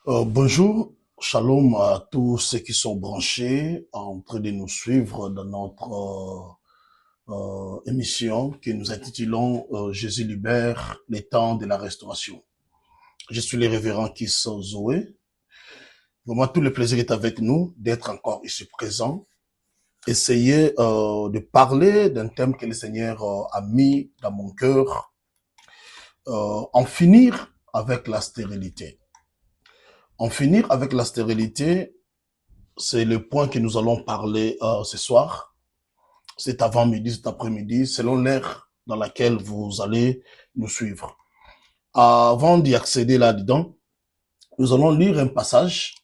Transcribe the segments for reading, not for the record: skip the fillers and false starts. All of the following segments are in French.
Bonjour, shalom à tous ceux qui sont branchés en train de nous suivre dans notre émission que nous intitulons Jésus libère les temps de la restauration. Je suis le révérend Kiss Zoé. Vraiment, tout le plaisir est avec nous d'être encore ici présent. Essayer de parler d'un thème que le Seigneur a mis dans mon cœur, en finir avec la stérilité. En finir avec la stérilité, c'est le point que nous allons parler ce soir. C'est avant-midi, cet après-midi, selon l'heure dans laquelle vous allez nous suivre. Avant d'y accéder là-dedans, nous allons lire un passage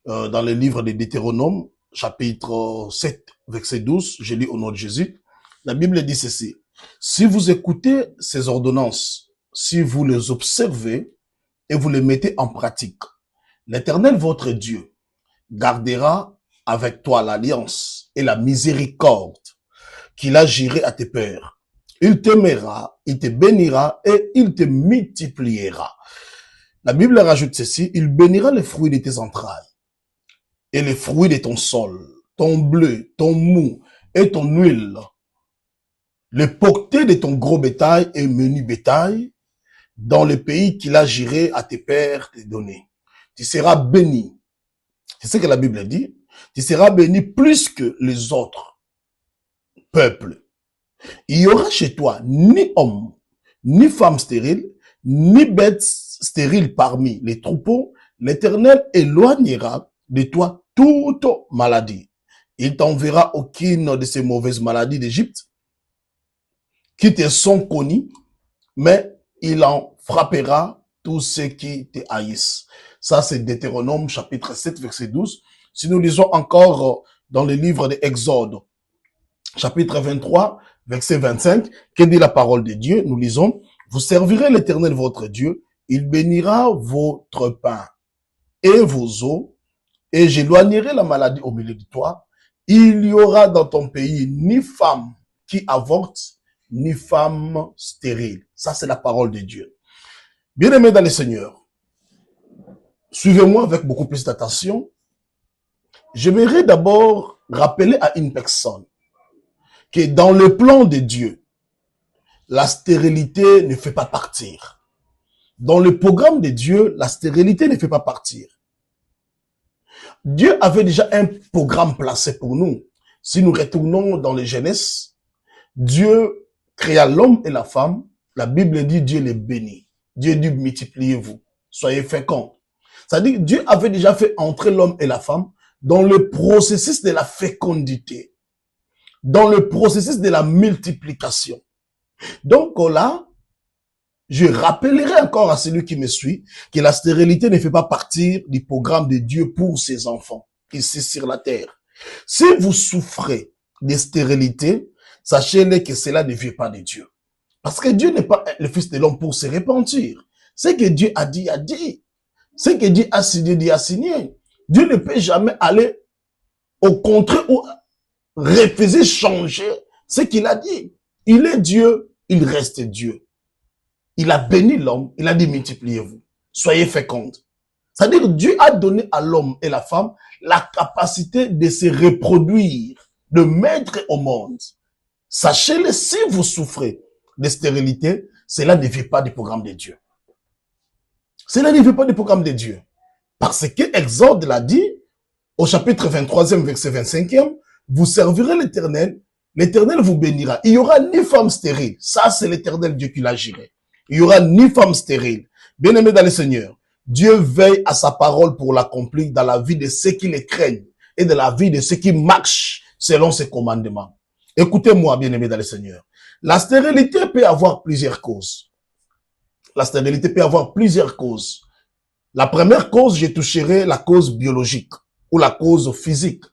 dans le livre de Deutéronome, chapitre 7, verset 12. Je lis au nom de Jésus. La Bible dit ceci. Si vous écoutez ces ordonnances, si vous les observez et vous les mettez en pratique, l'Éternel, votre Dieu, gardera avec toi l'alliance et la miséricorde qu'il a juré à tes pères. Il t'aimera, il te bénira et il te multipliera. La Bible rajoute ceci, il bénira les fruits de tes entrailles et les fruits de ton sol, ton bleu, ton mou et ton huile, les portées de ton gros bétail et menu bétail dans le pays qu'il a juré à tes pères de donner. Tu seras béni. C'est ce que la Bible dit. Tu seras béni plus que les autres peuples. Il y aura chez toi ni homme, ni femme stérile, ni bête stérile parmi les troupeaux. L'Éternel éloignera de toi toute maladie. Il t'enverra aucune de ces mauvaises maladies d'Égypte qui te sont connues, mais il en frappera tous ceux qui te haïssent. Ça, c'est Deutéronome, chapitre 7, verset 12. Si nous lisons encore dans le livre de Exode, chapitre 23, verset 25, que dit la parole de Dieu? Nous lisons, vous servirez l'Éternel votre Dieu, il bénira votre pain et vos eaux, et j'éloignerai la maladie au milieu de toi. Il y aura dans ton pays ni femme qui avorte, ni femme stérile. Ça, c'est la parole de Dieu. Bien-aimés dans le Seigneur, suivez-moi avec beaucoup plus d'attention. J'aimerais d'abord rappeler à une personne que dans le plan de Dieu, la stérilité ne fait pas partir. Dans le programme de Dieu, la stérilité ne fait pas partir. Dieu avait déjà un programme placé pour nous. Si nous retournons dans les Genèse, Dieu créa l'homme et la femme. La Bible dit Dieu les bénit. Dieu dit multipliez-vous, soyez féconds. C'est-à-dire Dieu avait déjà fait entrer l'homme et la femme dans le processus de la fécondité, dans le processus de la multiplication. Donc là, je rappellerai encore à celui qui me suit que la stérilité ne fait pas partie du programme de Dieu pour ses enfants ici sur la terre. Si vous souffrez de stérilité, sachez-le que cela ne vient pas de Dieu. Parce que Dieu n'est pas le Fils de l'homme pour se repentir. Ce que Dieu a dit, a dit. Ce que Dieu a signé, Dieu a signé. Dieu ne peut jamais aller au contraire ou refuser changer ce qu'il a dit. Il est Dieu, il reste Dieu. Il a béni l'homme, il a dit multipliez-vous, soyez féconds. C'est-à-dire Dieu a donné à l'homme et la femme la capacité de se reproduire, de mettre au monde. Sachez-le, si vous souffrez de stérilité, cela ne vient pas du programme de Dieu. Cela ne vient pas du programme de Dieu. Parce que Exode l'a dit, au chapitre 23e, verset 25e, vous servirez l'Éternel, l'Éternel vous bénira. Il n'y aura ni femme stérile. Ça, c'est l'Éternel Dieu qui l'a juré. Il n'y aura ni femme stérile. Bien-aimés dans le Seigneur, Dieu veille à sa parole pour l'accomplir dans la vie de ceux qui le craignent et dans la vie de ceux qui marchent selon ses commandements. Écoutez-moi, bien-aimés dans le Seigneur. La stérilité peut avoir plusieurs causes. La stérilité peut avoir plusieurs causes. La première cause, je toucherai la cause biologique ou la cause physique.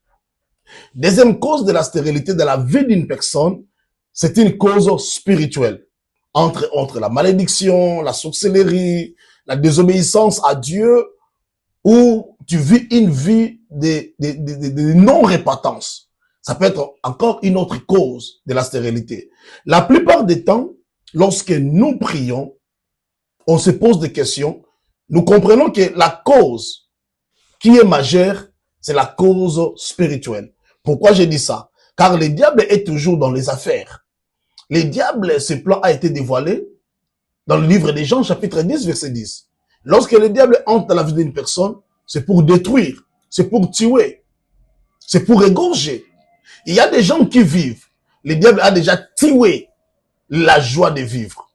Deuxième cause de la stérilité de la vie d'une personne, c'est une cause spirituelle. Entre la malédiction, la sorcellerie, la désobéissance à Dieu, où tu vis une vie de non-répentance. Ça peut être encore une autre cause de la stérilité. La plupart des temps, lorsque nous prions, on se pose des questions. nous comprenons que la cause qui est majeure, c'est la cause spirituelle. Pourquoi j'ai dit ça? Car le diable est toujours dans les affaires. Le diable, ce plan a été dévoilé dans le livre des Jean, chapitre 10, verset 10. Lorsque le diable entre dans la vie d'une personne, c'est pour détruire, c'est pour tuer, c'est pour égorger. Il y a des gens qui vivent. Le diable a déjà tué la joie de vivre.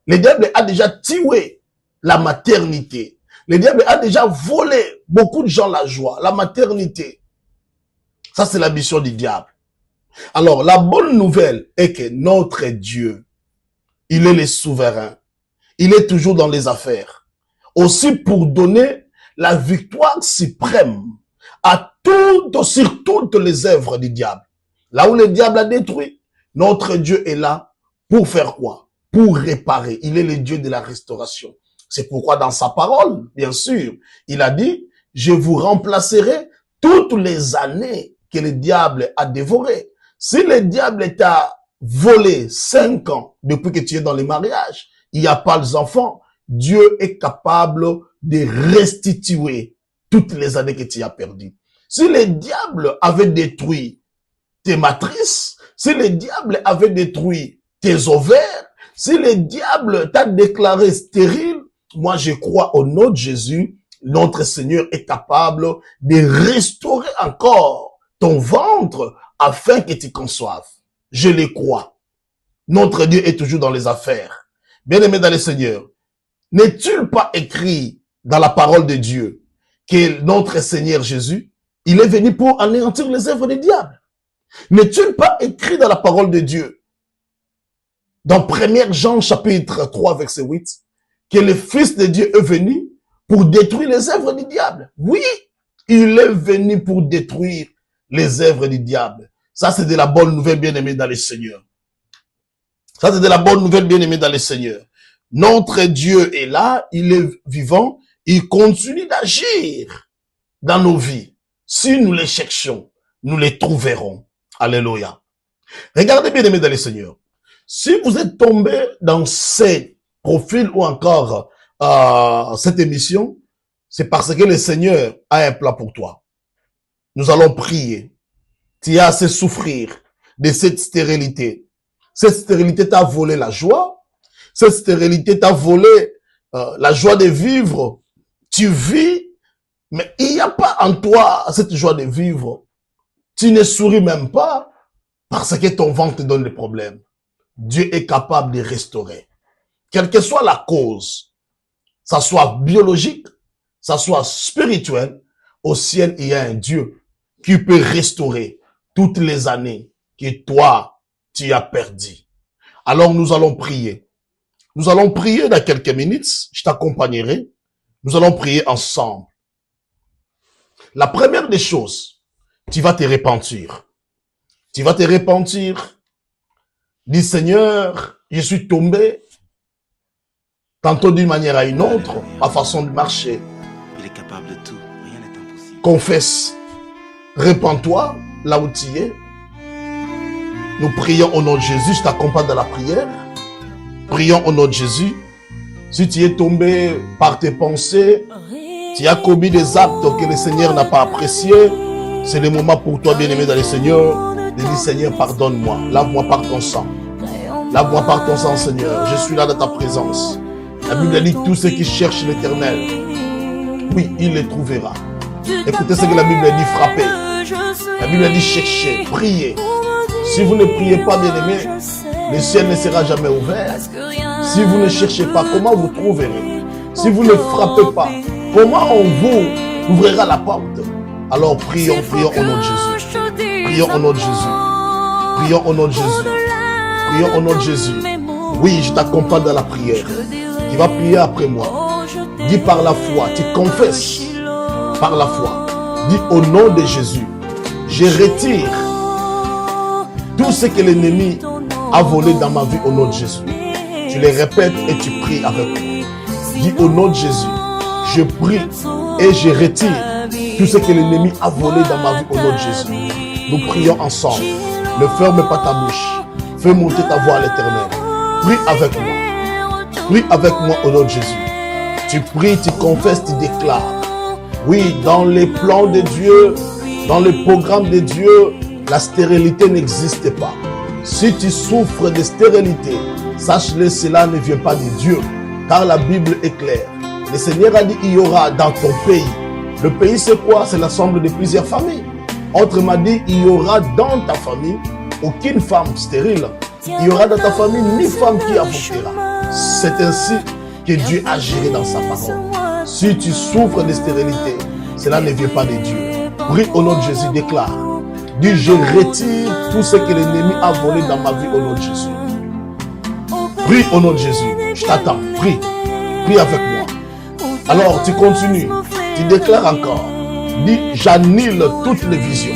Le diable a déjà tué la maternité. Le diable a déjà volé beaucoup de gens la joie, la maternité. Ça, c'est la mission du diable. Alors, la bonne nouvelle est que notre Dieu, il est le souverain. Il est toujours dans les affaires. Aussi pour donner la victoire suprême sur toutes les œuvres du diable. Là où le diable a détruit, notre Dieu est là pour faire quoi? Pour réparer. Il est le Dieu de la restauration. C'est pourquoi dans sa parole, bien sûr, il a dit, je vous remplacerai toutes les années que le diable a dévorées. Si le diable t'a volé 5 ans depuis que tu es dans les mariages, il n'y a pas d'enfants, Dieu est capable de restituer toutes les années que tu as perdues. Si le diable avait détruit tes matrices, si le diable avait détruit tes ovaires, si le diable t'a déclaré stérile, moi je crois au nom de Jésus, notre Seigneur est capable de restaurer encore ton ventre afin que tu conçoives. Je le crois. Notre Dieu est toujours dans les affaires. Bien-aimé dans le Seigneur, n'est-il pas écrit dans la parole de Dieu que notre Seigneur Jésus, il est venu pour anéantir les œuvres du diable? N'est-il pas écrit dans la parole de Dieu, dans 1 Jean chapitre 3 verset 8, que le Fils de Dieu est venu pour détruire les œuvres du diable? Oui, il est venu pour détruire les œuvres du diable. Ça, c'est de la bonne nouvelle, bien-aimé dans le Seigneur. Ça, c'est de la bonne nouvelle, bien-aimé dans le Seigneur. Notre Dieu est là, il est vivant, il continue d'agir dans nos vies. Si nous les cherchons, nous les trouverons. Alléluia. Regardez, bien-aimé dans le Seigneur. Si vous êtes tombé dans ces profils ou encore cette émission, c'est parce que le Seigneur a un plan pour toi. Nous allons prier. Tu as assez souffrir de cette stérilité. Cette stérilité t'a volé la joie. Cette stérilité t'a volé la joie de vivre. Tu vis, mais il n'y a pas en toi cette joie de vivre. Tu ne souris même pas parce que ton ventre te donne des problèmes. Dieu est capable de restaurer. Quelle que soit la cause, ça soit biologique, ça soit spirituel, au ciel, il y a un Dieu qui peut restaurer toutes les années que toi, tu as perdu. Alors nous allons prier. Nous allons prier dans quelques minutes. Je t'accompagnerai. Nous allons prier ensemble. La première des choses, tu vas te repentir. Tu vas te repentir. Dis Seigneur, je suis tombé. Tantôt d'une manière à une autre, ma façon de marcher. Il est capable de tout. Rien n'est impossible. Confesse. Répands-toi là où tu es. Nous prions au nom de Jésus. Je t'accompagne dans la prière. Prions au nom de Jésus. Si tu es tombé par tes pensées, tu as commis des actes que le Seigneur n'a pas appréciés, c'est le moment pour toi, bien-aimé dans le Seigneur, de dire Seigneur, pardonne-moi. Lave-moi par ton sang. Lave-moi par ton sang, Seigneur. Je suis là dans ta présence. La Bible dit tous ceux qui cherchent l'Éternel, oui, il les trouvera. Écoutez ce que la Bible dit, frappez. La Bible dit chercher, prier. Si vous ne priez pas, bien-aimé, le ciel ne sera jamais ouvert. Si vous ne cherchez pas, comment vous trouverez? Si vous ne frappez pas, comment on vous ouvrira la porte? Alors prions, prions au nom de Jésus. Prions au nom de Jésus. Prions au nom de Jésus. Prions au nom de Jésus. Oui, je t'accompagne dans la prière. Tu vas prier après moi. Dis par la foi, tu confesses par la foi. Dis au nom de Jésus, je retire tout ce que l'ennemi a volé dans ma vie au nom de Jésus. Tu les répètes et tu pries avec moi. Dis au nom de Jésus, je prie et je retire tout ce que l'ennemi a volé dans ma vie au nom de Jésus. Nous prions ensemble. Ne ferme pas ta bouche. Fais monter ta voix à l'Éternel. Prie avec moi. Prie avec moi au nom de Jésus. Tu pries, tu confesses, tu déclares. Oui, dans les plans de Dieu, dans le programme de Dieu, la stérilité n'existe pas. Si tu souffres de stérilité, sache-le, cela ne vient pas de Dieu, car la Bible est claire. Le Seigneur a dit, il y aura dans ton pays. Le pays, c'est quoi? C'est l'ensemble de plusieurs familles. Autrement dit, il y aura dans ta famille aucune femme stérile. Il y aura dans ta famille ni femme qui avortera. C'est ainsi que Dieu a géré dans sa parole. Si tu souffres de stérilité, cela ne vient pas de Dieu. Prie au nom de Jésus, déclare. Dis, je retire tout ce que l'ennemi a volé dans ma vie au nom de Jésus. Prie au nom de Jésus. Je t'attends. Prie. Prie avec moi. Alors, tu continues. Tu déclares encore. Dis, j'annule toutes les visions.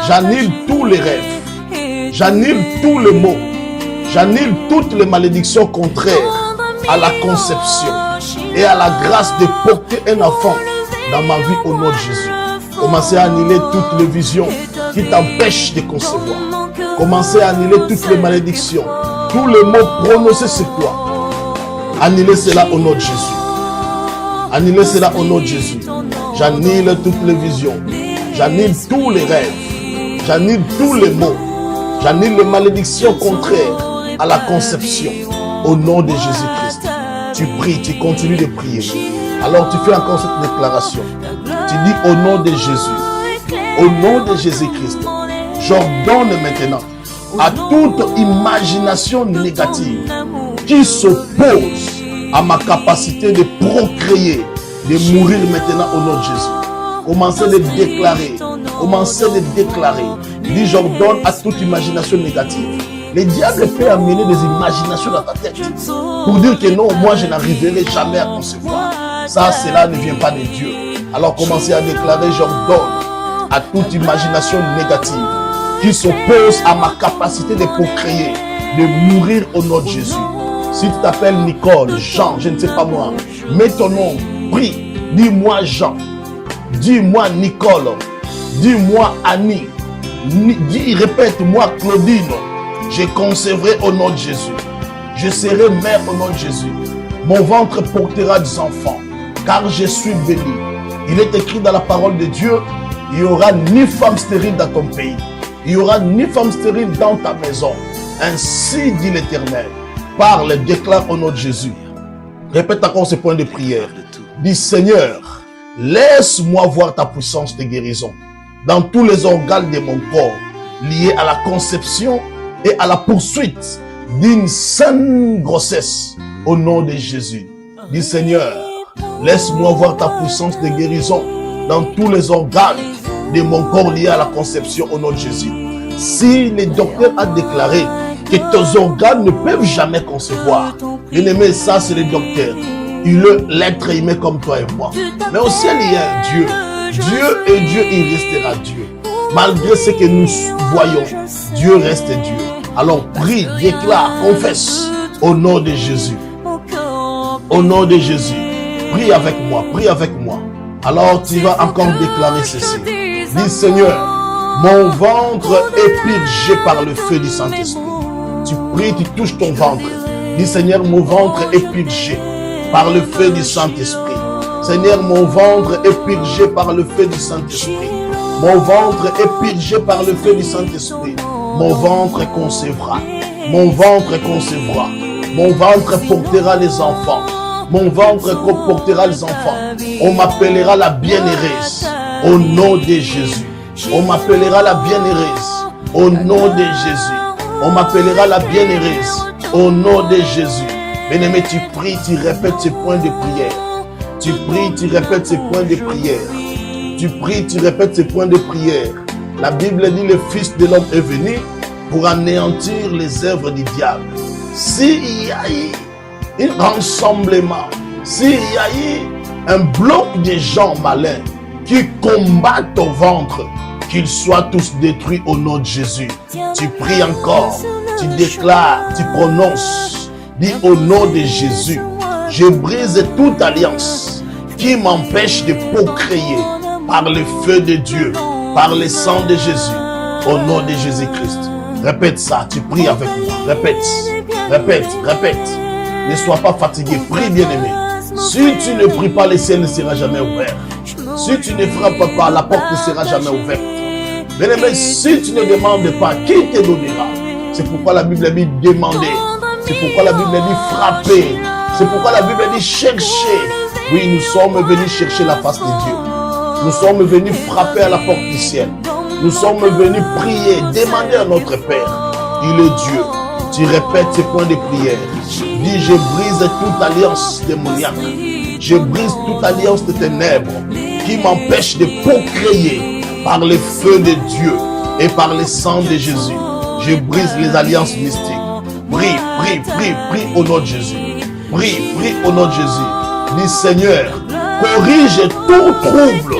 J'annule tous les rêves. J'annule tous les maux. J'annule toutes les malédictions contraires à la conception et à la grâce de porter un enfant dans ma vie au nom de Jésus. Commencez à annuler toutes les visions qui t'empêchent de concevoir. Commencez à annuler toutes les malédictions, tous les mots prononcés sur toi. Annulez cela au nom de Jésus. Annulez cela au nom de Jésus. J'annule toutes les visions. J'annule tous les rêves. J'annule tous les mots. J'annule les malédictions contraires à la conception. Au nom de Jésus-Christ. Tu pries, tu continues de prier. Alors tu fais encore cette déclaration. Tu dis au nom de Jésus. Au nom de Jésus-Christ. J'ordonne maintenant à toute imagination négative qui s'oppose à ma capacité de procréer, de mourir maintenant au nom de Jésus. Commencez de déclarer. Commencez de déclarer. Dis, j'ordonne à toute imagination négative. Le diable peut amener des imaginations dans ta tête pour dire que non, moi je n'arriverai jamais à concevoir. Ça, cela ne vient pas de Dieu. Alors commencez à déclarer, j'ordonne à toute imagination négative qui s'oppose à ma capacité de procréer, de mourir au nom de Jésus. Si tu t'appelles Nicole, Jean, je ne sais pas moi, mets ton nom, prie, dis-moi Jean, dis-moi Nicole, dis-moi Annie, répète-moi Claudine. Je concevrai au nom de Jésus. Je serai mère au nom de Jésus. Mon ventre portera des enfants, car je suis béni. Il est écrit dans la parole de Dieu, il n'y aura ni femme stérile dans ton pays. Il n'y aura ni femme stérile dans ta maison. Ainsi dit l'Éternel. Parle, déclare au nom de Jésus. Répète encore ce point de prière. Dis, Seigneur, laisse-moi voir ta puissance de guérison dans tous les organes de mon corps liés à la conception et à la poursuite d'une saine grossesse au nom de Jésus. Dis Seigneur, laisse-moi voir ta puissance de guérison dans tous les organes de mon corps liés à la conception au nom de Jésus. Si le docteur a déclaré que tes organes ne peuvent jamais concevoir, bien-aimé, ça c'est le docteur. Il est l'être humain comme toi et moi. Mais au ciel, il y a un Dieu. Dieu est Dieu, il restera Dieu. Malgré ce que nous voyons, Dieu reste Dieu. Alors prie, déclare, confesse au nom de Jésus. Au nom de Jésus. Prie avec moi, prie avec moi. Alors tu vas encore déclarer ceci. Dis Seigneur, mon ventre est purgé par le feu du Saint-Esprit. Tu pries, tu touches ton ventre. Dis Seigneur, mon ventre est purgé par le feu du Saint-Esprit. Seigneur, mon ventre est purgé par le feu du Saint-Esprit. Mon ventre est purgé par le feu du Saint-Esprit. Mon ventre concevra. Mon ventre concevra. Mon ventre portera les enfants. Mon ventre portera les enfants. On m'appellera la bienheureuse au nom de Jésus. On m'appellera la bienheureuse au nom de Jésus. On m'appellera la bienheureuse au nom de Jésus. Bien-aimé, tu pries, tu répètes ces points de prière. Tu pries, tu répètes ces points de prière. Tu pries, tu répètes ces points de prière. La Bible dit, le Fils de l'homme est venu pour anéantir les œuvres du diable. S'il y a eu un rassemblement, s'il y a eu un bloc de gens malins qui combattent ton ventre, qu'ils soient tous détruits au nom de Jésus. Tu pries encore, tu déclares, tu prononces. Dis au nom de Jésus, je brise toute alliance qui m'empêche de procréer par le feu de Dieu, par le sang de Jésus, au nom de Jésus-Christ. Répète ça, tu pries avec moi. Répète, répète, répète. Ne sois pas fatigué, prie bien-aimé. Si tu ne pries pas, le ciel ne sera jamais ouvert. Si tu ne frappes pas, la porte ne sera jamais ouverte. Bien-aimé, si tu ne demandes pas, qui te donnera? C'est pourquoi la Bible dit demander. C'est pourquoi la Bible dit frapper. C'est pourquoi la Bible dit chercher. Oui, nous sommes venus chercher la face de Dieu. Nous sommes venus frapper à la porte du ciel. Nous sommes venus prier, demander à notre Père. Il est Dieu. Tu répètes ces points de prière. Dis, je brise toute alliance démoniaque. Je brise toute alliance de ténèbres qui m'empêche de procréer par le feu de Dieu et par le sang de Jésus. Je brise les alliances mystiques. Prie, prie, prie, prie au nom de Jésus. Prie, prie au nom de Jésus. Dis, Seigneur, corrige tout trouble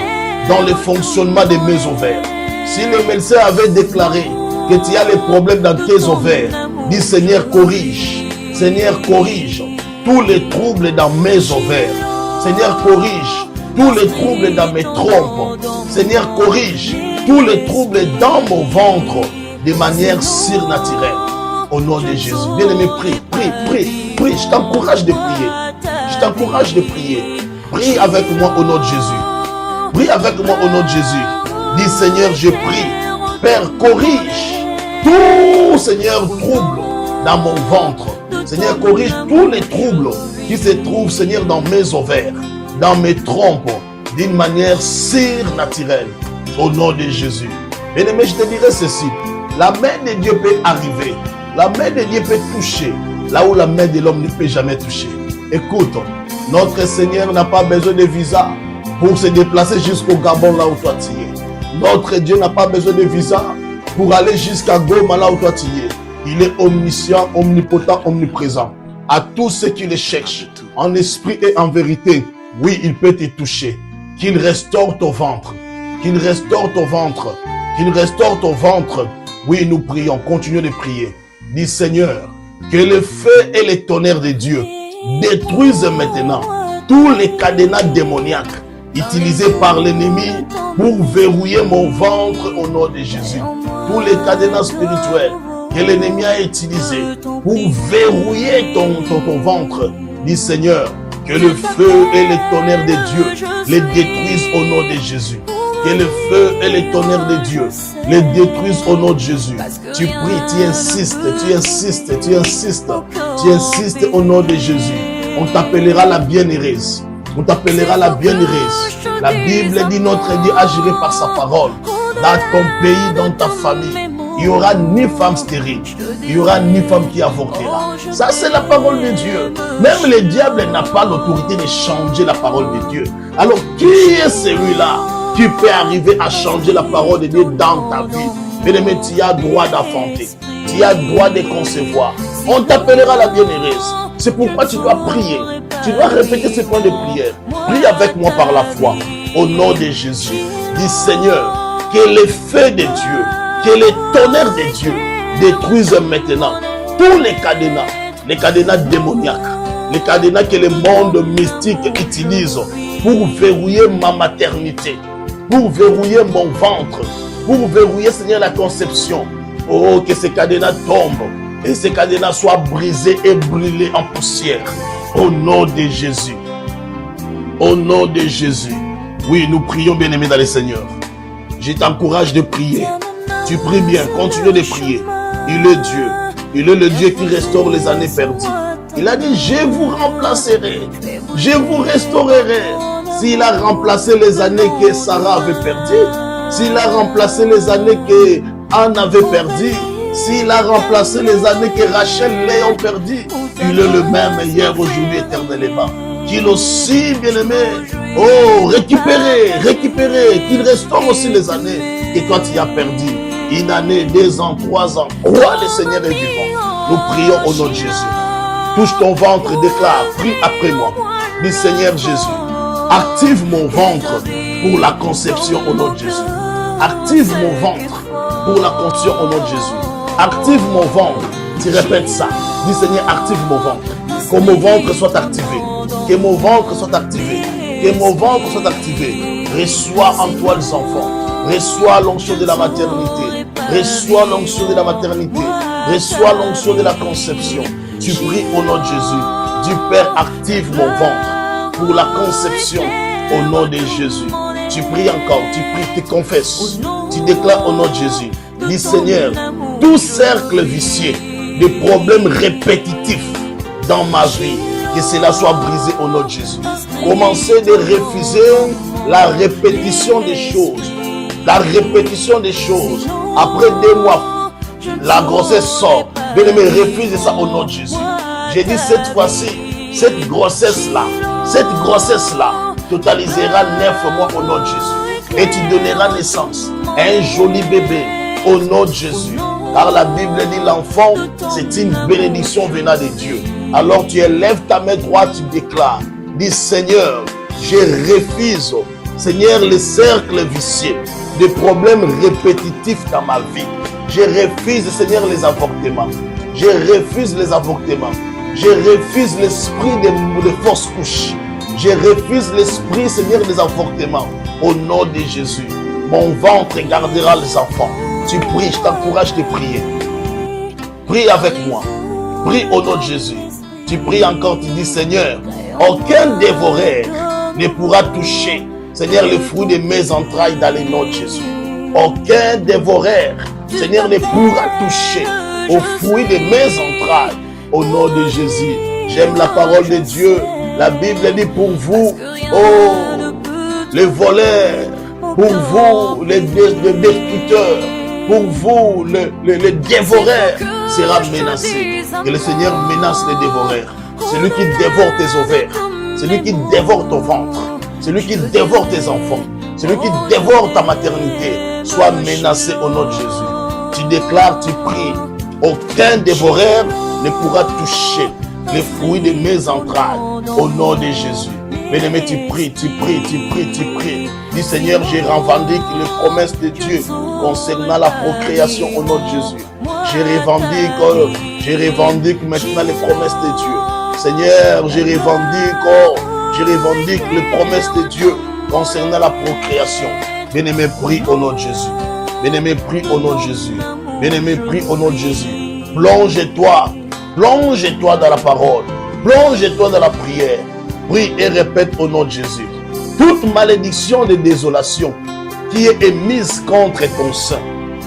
dans le fonctionnement des mes ovaires. Si le médecin avait déclaré que tu as les problèmes dans tes ovaires, dis, Seigneur, corrige. Seigneur, corrige tous les troubles dans mes ovaires. Seigneur, corrige tous les troubles dans mes trompes. Seigneur, corrige tous les troubles dans mon ventre de manière surnaturelle. Au nom de Jésus. Bien-aimé, prie, prie, prie, prie. Je t'encourage de prier. Je t'encourage de prier. Prie avec moi au nom de Jésus. Prie avec moi au nom de Jésus. Dis, Seigneur, je prie. Père, corrige tout, Seigneur, trouble dans mon ventre. Seigneur, corrige tous les troubles qui se trouvent, Seigneur, dans mes ovaires, dans mes trompes, d'une manière surnaturelle. Au nom de Jésus. Bien-aimé, je te dirai ceci. La main de Dieu peut arriver. La main de Dieu peut toucher là où la main de l'homme ne peut jamais toucher. Écoute, notre Seigneur n'a pas besoin de visa pour se déplacer jusqu'au Gabon là où toi tu es. Notre Dieu n'a pas besoin de visa pour aller jusqu'à Goma là où toi tu es. Il est omniscient, omnipotent, omniprésent. À tous ceux qui le cherchent, en esprit et en vérité, oui, il peut te toucher. Qu'il restaure ton ventre. Qu'il restaure ton ventre. Qu'il restaure ton ventre. Oui, nous prions, continuons de prier. Dis, Seigneur, que le feu et le tonnerre de Dieu détruisent maintenant tous les cadenas démoniaques utilisés par l'ennemi pour verrouiller mon ventre au nom de Jésus. Tous les cadenas spirituels que l'ennemi a utilisés pour verrouiller ton ventre. Dis, Seigneur, que le feu et le tonnerre de Dieu les détruisent au nom de Jésus. Que le feu et le tonnerre de Dieu les détruisent au nom de Jésus. Tu pries, tu insistes, tu insistes, tu insistes, tu insistes au nom de Jésus. On t'appellera la bienheureuse. On t'appellera la bienheureuse. La Bible dit notre Dieu agira par sa parole. Dans ton pays, dans ta famille, il n'y aura ni femme stérile, il n'y aura ni femme qui avortera. Ça, c'est la parole de Dieu. Même le diable n'a pas l'autorité de changer la parole de Dieu. Alors, qui est celui-là qui peut arriver à changer la parole de Dieu dans ta vie? Bien-aimé, tu as droit d'enfanter. Tu as droit de concevoir. On t'appellera la bienheureuse. C'est pourquoi tu dois prier. Tu dois répéter ces points de prière. Prie avec moi par la foi. Au nom de Jésus. Dis, Seigneur, que le feu de Dieu, que le tonnerre de Dieu détruise maintenant tous les cadenas démoniaques, les cadenas que le monde mystique utilise pour verrouiller ma maternité, pour verrouiller mon ventre, pour verrouiller, Seigneur, la conception. Oh, que ces cadenas tombent et ces cadenas soient brisés et brûlés en poussière. Au nom de Jésus. Au nom de Jésus. Oui, nous prions, bien-aimés dans le Seigneur. Je t'encourage de prier. Tu pries bien, continue de prier. Il est Dieu. Il est le Dieu qui restaure les années perdues. Il a dit, je vous remplacerai. Je vous restaurerai. S'il a remplacé les années que Sarah avait perdues, s'il a remplacé les années que Anne avait perdues, s'il a remplacé les années que Rachel ont perdues, il est le même hier, aujourd'hui, éternellement. Qu'il aussi, bien-aimé, oh, récupérer, qu'il restaure aussi les années que toi tu as perdues. Une année, 2 ans, 3 ans. Crois le Seigneur est vivant. Nous prions au nom de Jésus. Touche ton ventre, déclare, prie après moi. Dis, Seigneur Jésus, active mon ventre pour la conception au nom de Jésus. Active mon ventre pour la conception au nom de Jésus. Active mon ventre. Tu répètes ça. Dis, Seigneur, active mon ventre. Que mon ventre soit activé. Que mon ventre soit activé. Que mon ventre soit activé. Reçois en toi les enfants. Reçois l'onction de la maternité. Reçois l'onction de la maternité. Reçois l'onction de la conception. Tu pries au nom de Jésus. Du Père, active mon ventre. pour la conception au nom de Jésus. Tu pries encore, tu pries, tu confesses, tu déclares au nom de Jésus. Dis Seigneur, tout cercle vicieux, de problèmes répétitifs dans ma vie, que cela soit brisé au nom de Jésus. Commencez de refuser la répétition des choses. La répétition des choses. Après 2 mois, la grossesse sort. Bien-aimé, refuse ça au nom de Jésus. J'ai dit cette fois-ci, cette grossesse-là totalisera 9 mois au nom de Jésus. Et tu donneras naissance à un joli bébé au nom de Jésus. Car la Bible dit l'enfant, c'est une bénédiction venant de Dieu. Alors tu élèves ta main droite, tu déclares. Dis Seigneur, je refuse, Seigneur, les cercles vicieux, des problèmes répétitifs dans ma vie. Je refuse, Seigneur, les avortements. Je refuse les avortements. Je refuse l'esprit de fausses couches. Je refuse l'esprit, Seigneur, des avortements. Au nom de Jésus, mon ventre gardera les enfants. Tu pries, je t'encourage de prier. Prie avec moi. Prie au nom de Jésus. Tu pries encore, tu dis Seigneur, aucun dévoreur ne pourra toucher, Seigneur, le fruit de mes entrailles dans le nom de Jésus. Aucun dévoreur, Seigneur, ne pourra toucher au fruit de mes entrailles au nom de Jésus. J'aime la parole de Dieu. La Bible dit pour vous, oh, les voleurs, pour vous, les destructeurs, pour vous, les dévoreurs sera menacé. Que le Seigneur menace les dévoreurs. Celui qui dévore tes ovaires, celui qui dévore ton ventre, celui qui dévore tes enfants, celui qui dévore ta maternité, soit menacé au nom de Jésus. Tu déclares, tu pries, aucun dévoreur ne pourra toucher les fruits de mes entrailles au nom de Jésus. Bien-aimé, tu pries, tu pries, tu pries, tu pries. Dis Seigneur, je revendique les promesses de Dieu concernant la procréation au nom de Jésus. Je revendique maintenant les promesses de Dieu. Seigneur, je revendique les promesses de Dieu concernant la procréation. Bien-aimé, prie au nom de Jésus. Bien-aimé, prie au nom de Jésus. Bien-aimé, prie au nom de Jésus. Plonge-toi dans la parole. Plonge-toi dans la prière. Prie et répète au nom de Jésus. Toute malédiction de désolation qui est émise contre ton sein,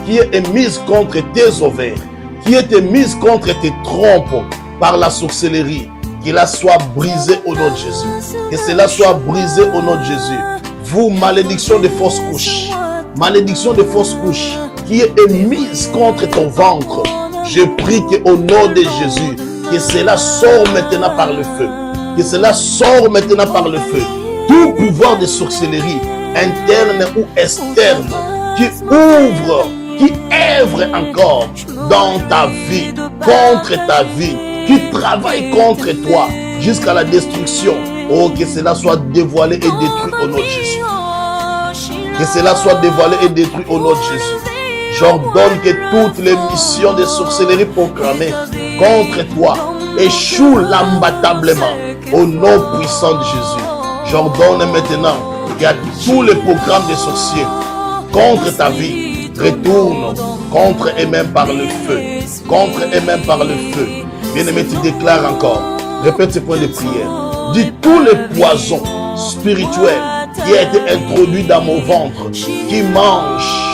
qui est émise contre tes ovaires, qui est émise contre tes trompes par la sorcellerie, qu'elle soit brisée au nom de Jésus. Que cela soit brisé au nom de Jésus. Vous, malédiction de fausses couches, qui est émise contre ton ventre, je prie qu'au nom de Jésus, que cela sort maintenant par le feu. Que cela sort maintenant par le feu. Tout pouvoir de sorcellerie, interne ou externe, qui ouvre, qui œuvre encore dans ta vie, contre ta vie, qui travaille contre toi jusqu'à la destruction. Oh, que cela soit dévoilé et détruit au nom de Jésus. Que cela soit dévoilé et détruit au nom de Jésus. J'ordonne que toutes les missions de sorcellerie proclamées contre toi échouent l'imbattablement au nom puissant de Jésus. J'ordonne maintenant qu'à tous les programmes des sorciers contre ta vie retournent contre eux-mêmes par le feu. Contre eux-mêmes par le feu. Bien-aimé, tu déclares encore. Répète ce point de prière. Dis tous les poisons spirituels qui ont été introduits dans mon ventre, qui mangent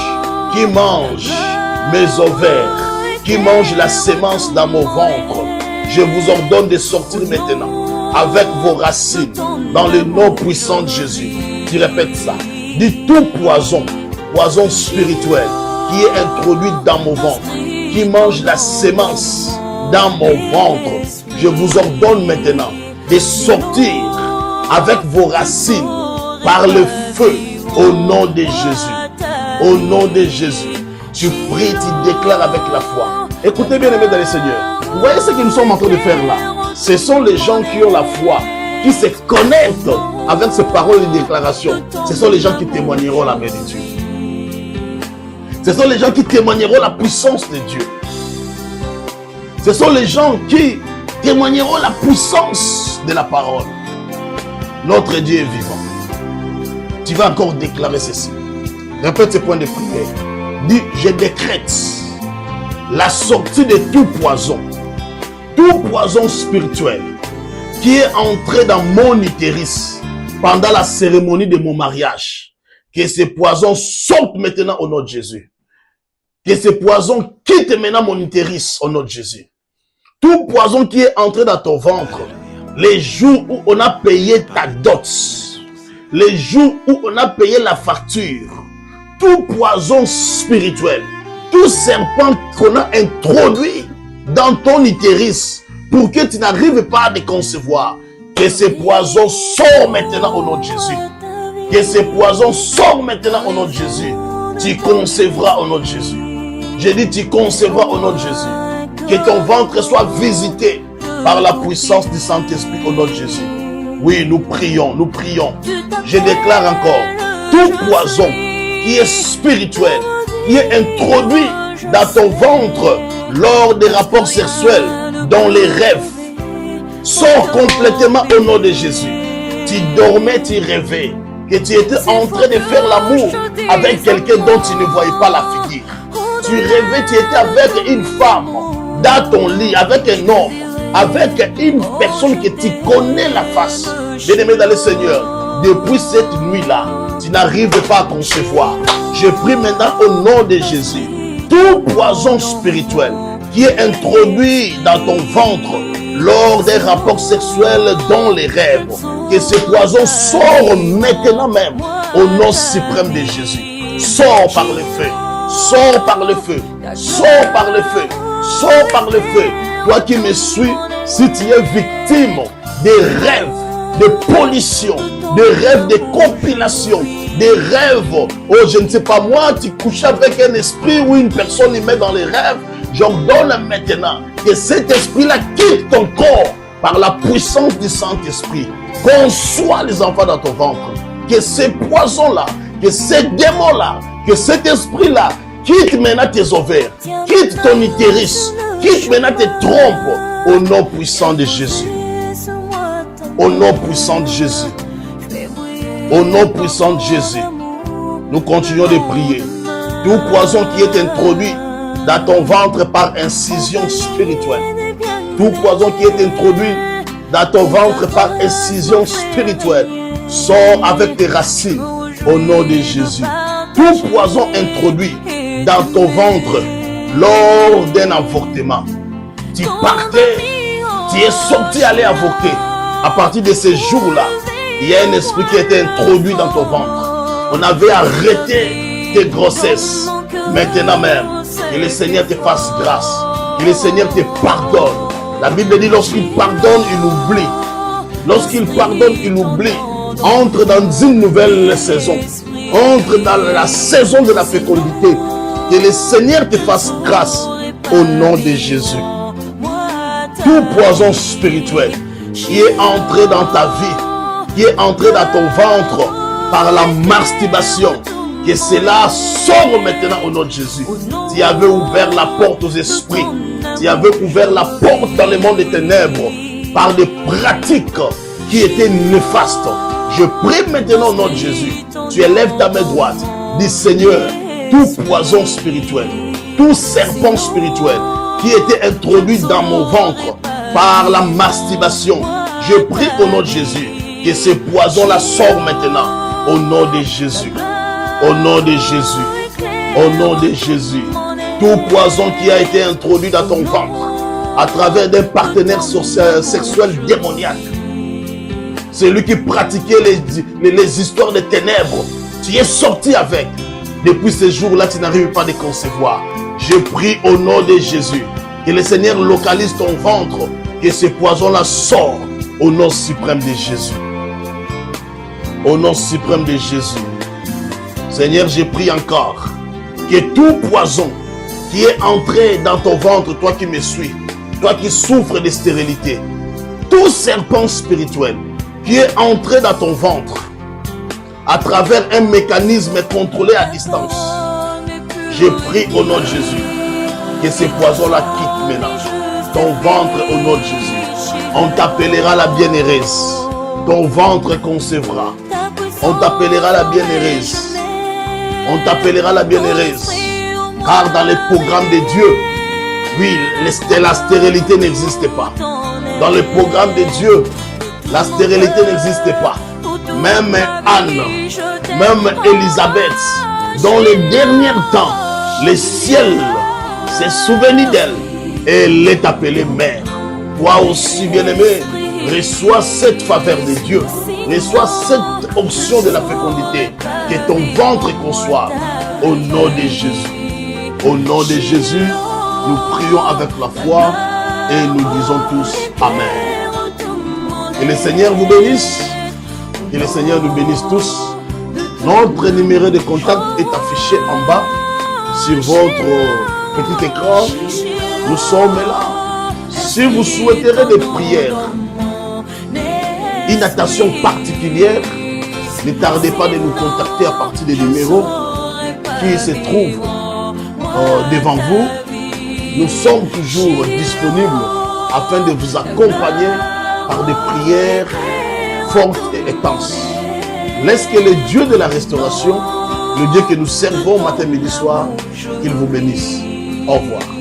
mes ovaires, qui mangent la sémence dans mon ventre. Je vous ordonne de sortir maintenant avec vos racines dans le nom puissant de Jésus. Tu répètes ça. Dis tout poison spirituel qui est introduit dans mon ventre, qui mange la sémence dans mon ventre. Je vous ordonne maintenant de sortir avec vos racines par le feu au nom de Jésus. Au nom de Jésus. Tu pries, tu déclares avec la foi. Écoutez bien, aimés dans le Seigneur. Vous voyez ce que nous sommes en train de faire là? Ce sont les gens qui ont la foi, qui se connectent avec ces paroles et déclarations. Ce sont les gens qui témoigneront la main de Dieu. Ce sont les gens qui témoigneront la puissance de Dieu. Ce sont les gens qui témoigneront la puissance de la parole. Notre Dieu est vivant. Tu vas encore déclarer ceci. Répète ces points de prière. Dis, je décrète la sortie de tout poison spirituel qui est entré dans mon utérus pendant la cérémonie de mon mariage, que ce poison sorte maintenant au nom de Jésus. Que ce poison quitte maintenant mon utérus au nom de Jésus. Tout poison qui est entré dans ton ventre, les jours où on a payé ta dot, les jours où on a payé la facture, tout poison spirituel, tout serpent qu'on a introduit dans ton utérus pour que tu n'arrives pas à te concevoir, que ce poison sort maintenant au nom de Jésus. Que ce poison sort maintenant au nom de Jésus. Tu concevras au nom de Jésus. J'ai dit tu concevras au nom de Jésus. Que ton ventre soit visité par la puissance du Saint-Esprit au nom de Jésus. Oui, nous prions, nous prions. Je déclare encore, tout poison qui est spirituel, qui est introduit dans ton ventre lors des rapports sexuels, dans les rêves, sors complètement au nom de Jésus. Tu dormais, tu rêvais, que tu étais en train de faire l'amour avec quelqu'un dont tu ne voyais pas la figure. Tu rêvais, tu étais avec une femme dans ton lit, avec un homme, avec une personne que tu connais la face. Bien-aimé dans le Seigneur, depuis cette nuit-là, tu n'arrives pas à concevoir. Je prie maintenant au nom de Jésus. Tout poison spirituel qui est introduit dans ton ventre lors des rapports sexuels dans les rêves, que ce poison sort maintenant même au nom suprême de Jésus. Sors par le feu, sors par le feu, sors par le feu, sors par le feu. Toi qui me suis, si tu es victime des rêves de pollution, des rêves de compilation, des rêves, oh je ne sais pas moi, tu couches avec un esprit ou une personne y met dans les rêves, j'ordonne maintenant que cet esprit-là quitte ton corps par la puissance du Saint-Esprit. Conçois les enfants dans ton ventre. Que ces poisons-là, que ces démons-là, que cet esprit-là quitte maintenant tes ovaires, quitte ton utérus, quitte maintenant tes trompes au nom puissant de Jésus. Au nom puissant de Jésus. Au nom puissant de Jésus. Nous continuons de prier. Tout poison qui est introduit dans ton ventre par incision spirituelle. Tout poison qui est introduit dans ton ventre par incision spirituelle sort avec tes racines au nom de Jésus. Tout poison introduit dans ton ventre lors d'un avortement. Tu partais, tu es sorti aller avorter. À partir de ce jour-là, il y a un esprit qui a été introduit dans ton ventre. On avait arrêté tes grossesses. Maintenant même, que le Seigneur te fasse grâce. Que le Seigneur te pardonne. La Bible dit lorsqu'il pardonne, il oublie. Lorsqu'il pardonne, il oublie. Entre dans une nouvelle saison. Entre dans la saison de la fécondité. Que le Seigneur te fasse grâce au nom de Jésus. Tout poison spirituel qui est entré dans ta vie, qui est entré dans ton ventre par la masturbation, que cela sort maintenant au nom de Jésus. Tu avais ouvert la porte aux esprits, tu avais ouvert la porte dans le monde des ténèbres par des pratiques qui étaient néfastes. Je prie maintenant au nom de Jésus. Tu élèves ta main droite. Dis Seigneur, tout poison spirituel, tout serpent spirituel qui était introduit dans mon ventre par la masturbation, je prie au nom de Jésus que ce poison-là sort maintenant au nom de Jésus. Au nom de Jésus. Au nom de Jésus. Tout poison qui a été introduit dans ton ventre à travers d'un partenaire sexuel démoniaque, celui qui pratiquait les histoires de ténèbres, tu es sorti avec. Depuis ce jour-là, tu n'arrives pas à les concevoir. Je prie au nom de Jésus que le Seigneur localise ton ventre, que ce poison-là sort au nom suprême de Jésus. Au nom suprême de Jésus. Seigneur, je prie encore que tout poison qui est entré dans ton ventre, toi qui me suis, toi qui souffres de stérilité, tout serpent spirituel qui est entré dans ton ventre à travers un mécanisme contrôlé à distance, je prie au nom de Jésus que ce poison-là quitte maintenant ton ventre au nom de Jésus. On t'appellera la bienheureuse. Ton ventre concevra. On t'appellera la bienheureuse. On t'appellera la bienheureuse. Car dans les programmes de Dieu, oui, la stérilité n'existe pas. Dans le programme de Dieu, La stérilité n'existait pas. Même Anne, même Élisabeth, dans les derniers temps, le ciel s'est souvenu d'elle et elle est appelée mère. Toi aussi, bien-aimé, reçois cette faveur de Dieu, reçois cette option de la fécondité, que ton ventre conçoive au nom de Jésus. Au nom de Jésus, nous prions avec la foi et nous disons tous Amen. Que le Seigneur vous bénisse, que le Seigneur nous bénisse tous. Notre numéro de contact est affiché en bas sur votre petit écran. Nous sommes là. Si vous souhaiterez des prières, une attention particulière, ne tardez pas de nous contacter à partir des numéros qui se trouvent devant vous. Nous sommes toujours disponibles afin de vous accompagner par des prières fortes et intenses. Laisse que le Dieu de la restauration, le Dieu que nous servons matin, midi, soir, qu'il vous bénisse. Au revoir.